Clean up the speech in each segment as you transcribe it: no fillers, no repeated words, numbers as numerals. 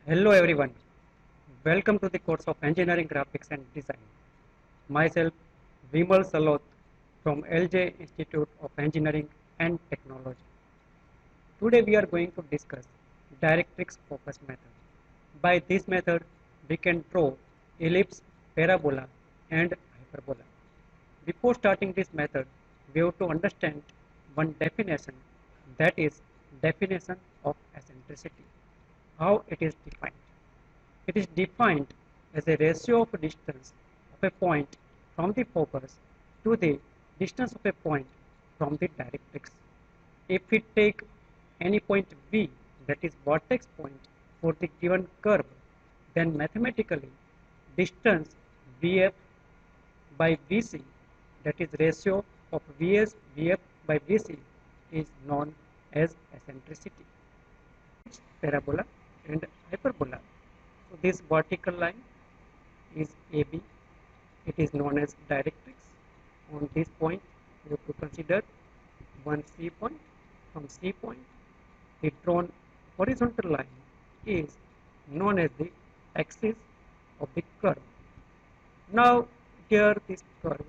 Hello everyone, welcome to the course of Engineering Graphics and Design. Myself Vimal Salot from LJ Institute of Engineering and Technology. Today we are going to discuss Directrix focus method. By this method we can draw ellipse, parabola and hyperbola. Before starting this method we have to understand one definition, that is definition of eccentricity. How it is defined? It is defined as a ratio of distance of a point from the focus to the distance of a point from the directrix. If we take any point V, that is vertex point, for the given curve, then mathematically distance VF by VC, that is ratio of VF by VC, is known as eccentricity. Parabola and hyperbola. So this vertical line is AB. It is known as directrix. On this point, you have to consider one C point. From C point, the drawn horizontal line is known as the axis of the curve. Now, here this curve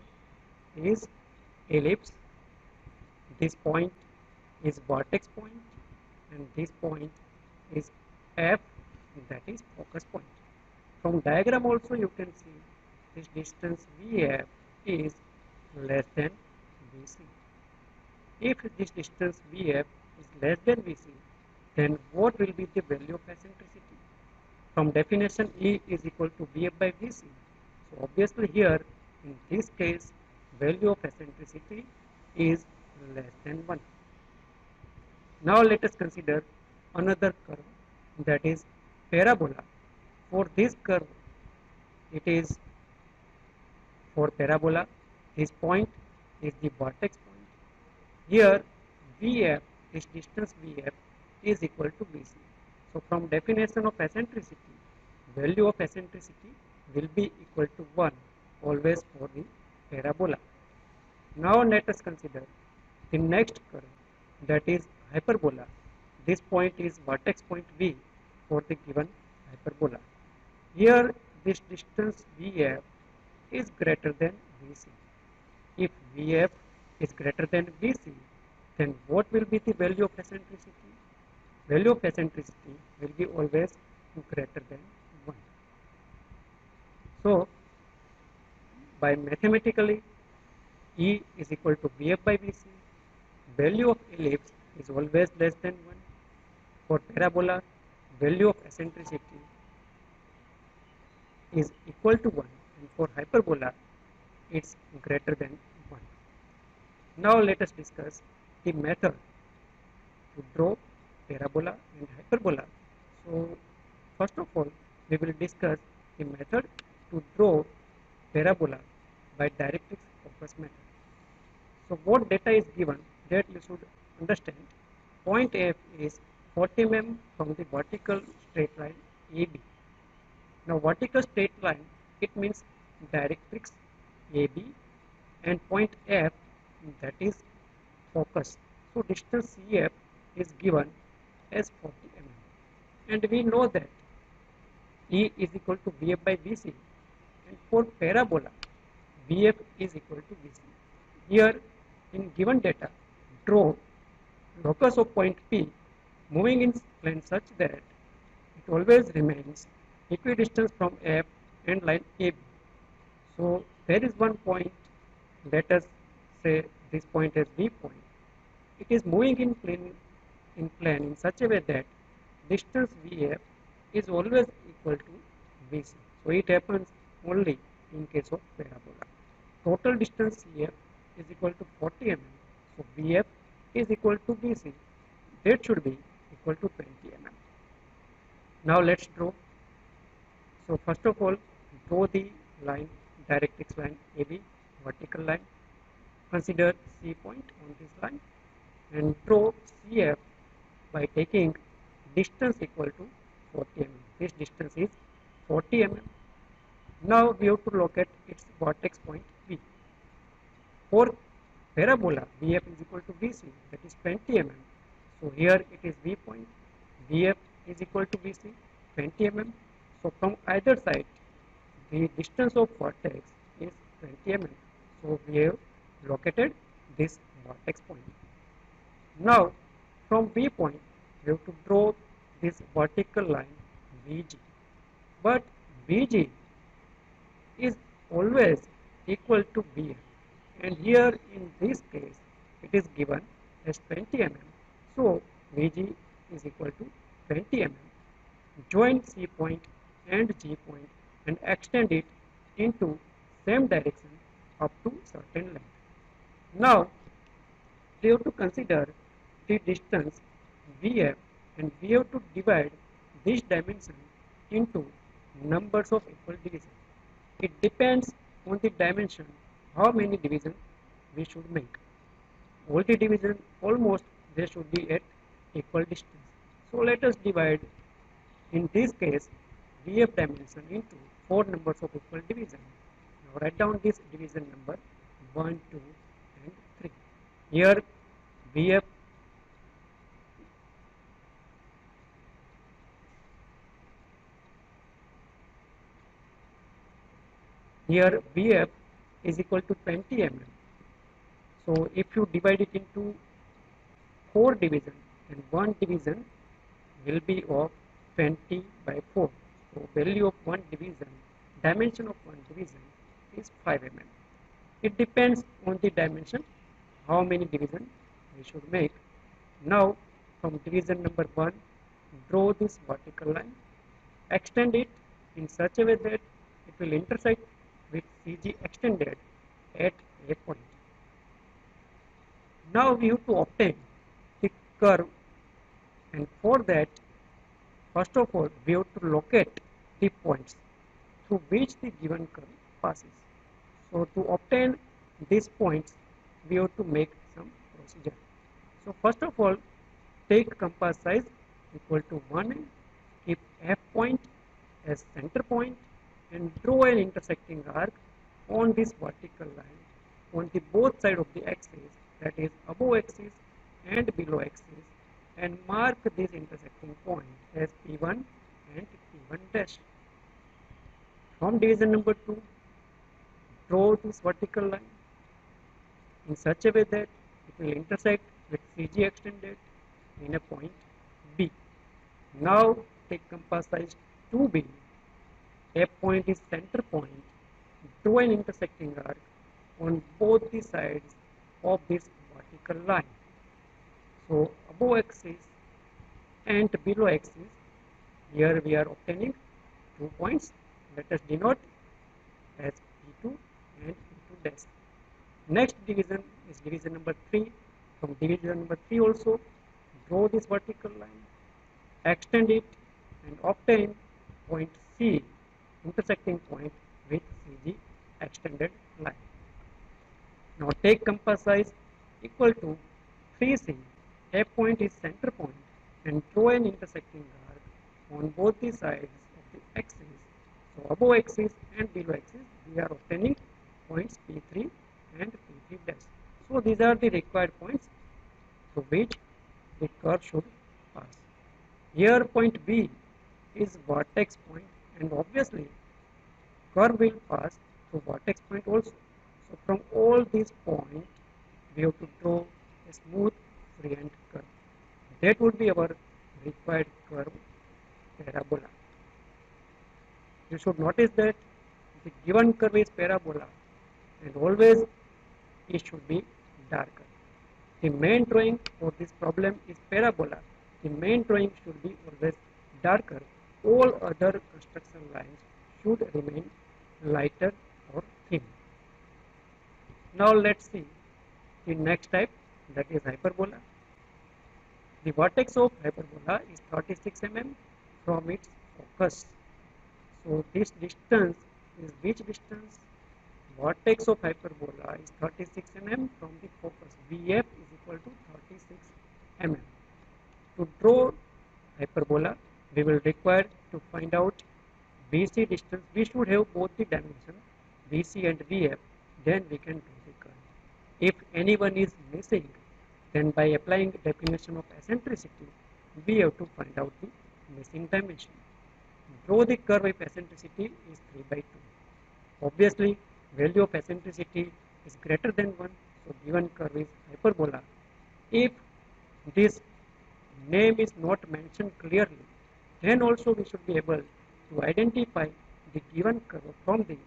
is ellipse. This point is vertex point, and this point is F, that is focus point. From diagram also you can see this distance VF is less than VC. If this distance VF is less than VC, then what will be the value of eccentricity? From definition, E is equal to VF by VC. So obviously here in this case value of eccentricity is less than 1. Now let us consider another curve, that is parabola. For this curve, it is for parabola, this point is the vertex point. Here VF, this distance VF is equal to VC. So from definition of eccentricity, value of eccentricity will be equal to 1 always for the parabola. Now let us consider the next curve, that is hyperbola. This point is vertex point V for the given hyperbola. Here this distance VF is greater than VC. If VF is greater than VC, then what will be the value of eccentricity? Value of eccentricity will be always greater than 1. So by mathematically E is equal to VF by VC, value of ellipse is always less than 1. For parabola, value of eccentricity is equal to 1, and for hyperbola it's greater than 1. Now let us discuss the method to draw parabola and hyperbola. So first of all we will discuss the method to draw parabola by Directrix focus method. So what data is given, that you should understand. Point F is 40 mm from the vertical straight line AB. Now vertical straight line, it means directrix AB, and point F, that is focus. So distance CF is given as 40 mm, and we know that E is equal to VF by VC, and for parabola VF is equal to VC. Here in given data, draw locus of point P moving in plane such that it always remains equidistant from F and line AB. So there is one point, let us say this point as V point. It is moving in plane in such a way that distance VF is always equal to VC. So it happens only in case of parabola. Total distance CF is equal to 40 mm. So VF is equal to VC. That should be equal to 20 mm. Now let's draw. So first of all, draw the line, directrix line AB, vertical line. Consider C point on this line and draw CF by taking distance equal to 40 mm. This distance is 40 mm. Now we have to locate its vertex point V. For parabola, VF is equal to VC, that is 20 mm. So here it is V point, VF is equal to VC. 20 mm. So from either side, the distance of vertex is 20 mm. So we have located this vertex point. Now from B point, we have to draw this vertical line VG. But VG is always equal to BF. And here in this case, it is given as 20 mm. So VG is equal to 20 mm. Join C point and G point and extend it into same direction up to certain length. Now we have to consider the distance VF, and we have to divide this dimension into numbers of equal division. It depends on the dimension how many divisions we should make. All the division almost they should be at equal distance. So let us divide in this case VF dimension into 4 numbers of equal division. Now write down this division number 1, 2 and 3. Here VF Here VF is equal to 20 mm. So if you divide it into 4 division, then one division will be of 20 by 4. So value of one division, dimension of one division is 5 mm. It depends on the dimension how many division we should make. Now from division number 1, draw this vertical line, extend it in such a way that it will intersect with CG extended at a point. Now we have to obtain the curve, and for that, first of all, we have to locate the points through which the given curve passes. So to obtain these points, we have to make some procedure. So first of all, take compass size equal to 1, keep F point as center point, and draw an intersecting arc on this vertical line on the both sides of the axis, that is above axis and below axis, and mark this intersecting point as P1 and P1 dash. From division number 2, draw this vertical line in such a way that it will intersect with CG extended in a point B. Now take compass size 2B. F point is center point. Draw an intersecting arc on both the sides of this vertical line. So above axis and below axis, here we are obtaining 2 points. Let us denote as P2 and P2 dash. Next division is division number 3. From division number 3 also, draw this vertical line, extend it, and obtain point C, intersecting point with CG extended line. Now take compass size equal to 3C. F point is center point, and draw an intersecting arc on both the sides of the axis. So above axis and below axis, we are obtaining points P3 and P3 dash. So these are the required points through which the curve should pass. Here point B is vertex point, and obviously curve will pass through vertex point also. So from all these points, we have to draw a smooth freehand curve. That would be our required curve parabola. You should notice that the given curve is parabola, and always it should be darker. The main drawing for this problem is parabola. The main drawing should be always darker. All other construction lines should remain lighter or thin. Now let's see the next type, that is hyperbola. The vertex of hyperbola is 36 mm from its focus. So this distance is which distance? Vertex of hyperbola is 36 mm from the focus. VF is equal to 36 mm. To draw hyperbola, we will require to find out BC distance. We should have both the dimensions, BC and VF, then we can draw the curve. If anyone is missing, then by applying definition of eccentricity, we have to find out the missing dimension. Draw the curve if eccentricity is 3 by 2. Obviously, value of eccentricity is greater than 1, so given curve is hyperbola. If this name is not mentioned clearly, then also we should be able to identify the given curve from the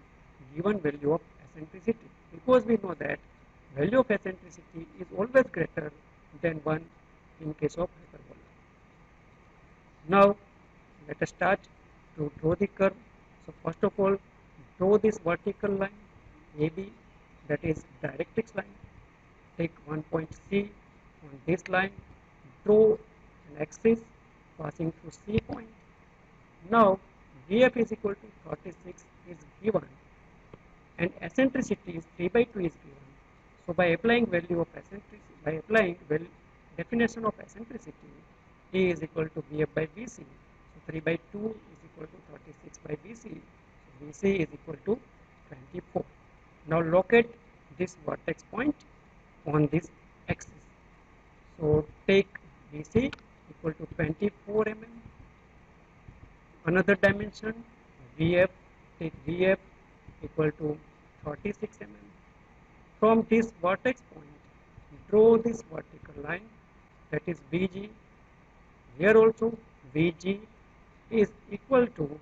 given value of eccentricity, because we know that value of eccentricity is always greater than 1 in case of hyperbola. Now let us start to draw the curve. So first of all, draw this vertical line AB, that is directrix line. Take one point C on this line, draw an axis passing through C point. Now VF is equal to 36 is given and eccentricity is 3 by 2 is given. So by applying value of eccentricity, by applying definition of eccentricity, A is equal to VF by VC. So 3 by 2 is equal to 36 by VC. So VC is equal to 24. Now locate this vertex point on this axis. So take VC equal to 24 mm. Another dimension VF, take VF equal to 36 mm. From this vertex point, draw this vertical line, that is VG. Here also VG is equal to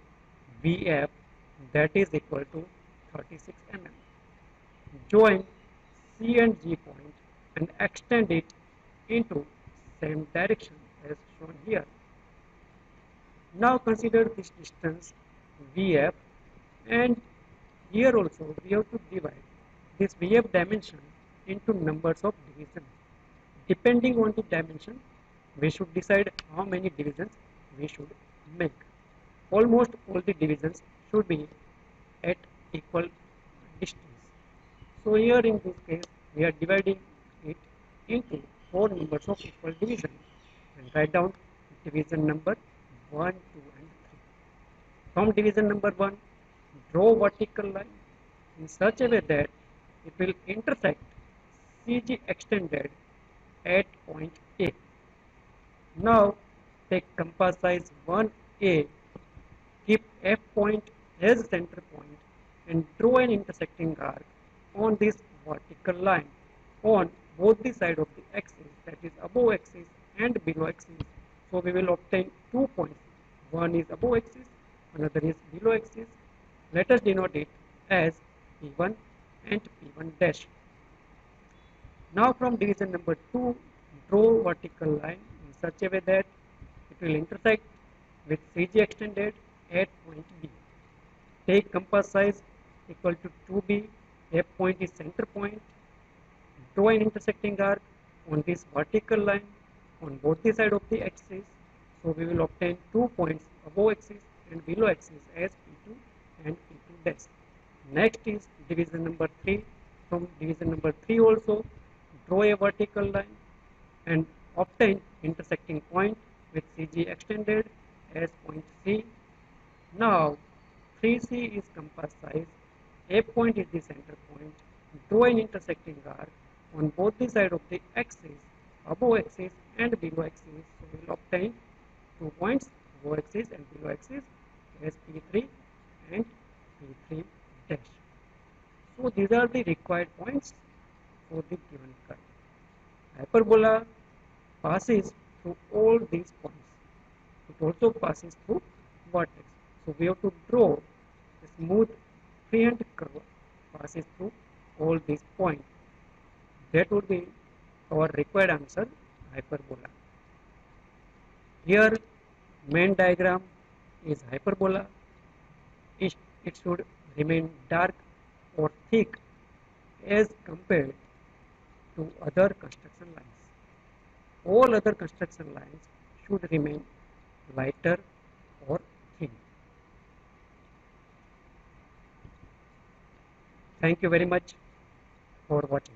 VF, that is equal to 36 mm. Join C and G point and extend it into same direction as shown here. Now consider this distance VF, and here also we have to divide this VF dimension into numbers of divisions. Depending on the dimension, we should decide how many divisions we should make. Almost all the divisions should be at equal distance. So here in this case, we are dividing it into 4 numbers of equal division and write down division number 1, 2 and 3. From division number 1, draw vertical line in such a way that it will intersect CG extended at point A. Now take compass size 1A, keep F point as center point and draw an intersecting arc on this vertical line on both the side of the axis, that is above axis and below axis. So we will obtain 2 points. One is above axis, another is below axis. Let us denote it as P1 and P1 dash. Now from division number 2, draw vertical line in such a way that it will intersect with CG extended at point B. Take compass size equal to 2B, F point is center point. Draw an intersecting arc on this vertical line on both the sides of the axis. So we will obtain 2 points above axis and below axis as P2 and P2 dash. Next is division number 3. From division number 3 also, draw a vertical line and obtain intersecting point with CG extended as point C. Now 3C is compass size, A point is the center point. Draw an intersecting arc on both the sides of the axis, above axis and below axis. So we will obtain 2 points above axis and below axis as P3 and P3 dash. So these are the required points for the given curve. Hyperbola passes through all these points. It also passes through vertex. So we have to draw a smooth freehand curve passes through all these points. That would be our required answer, hyperbola. Here main diagram is hyperbola. It should remain dark or thick as compared to other construction lines. All other construction lines should remain lighter or thin. Thank you very much for watching.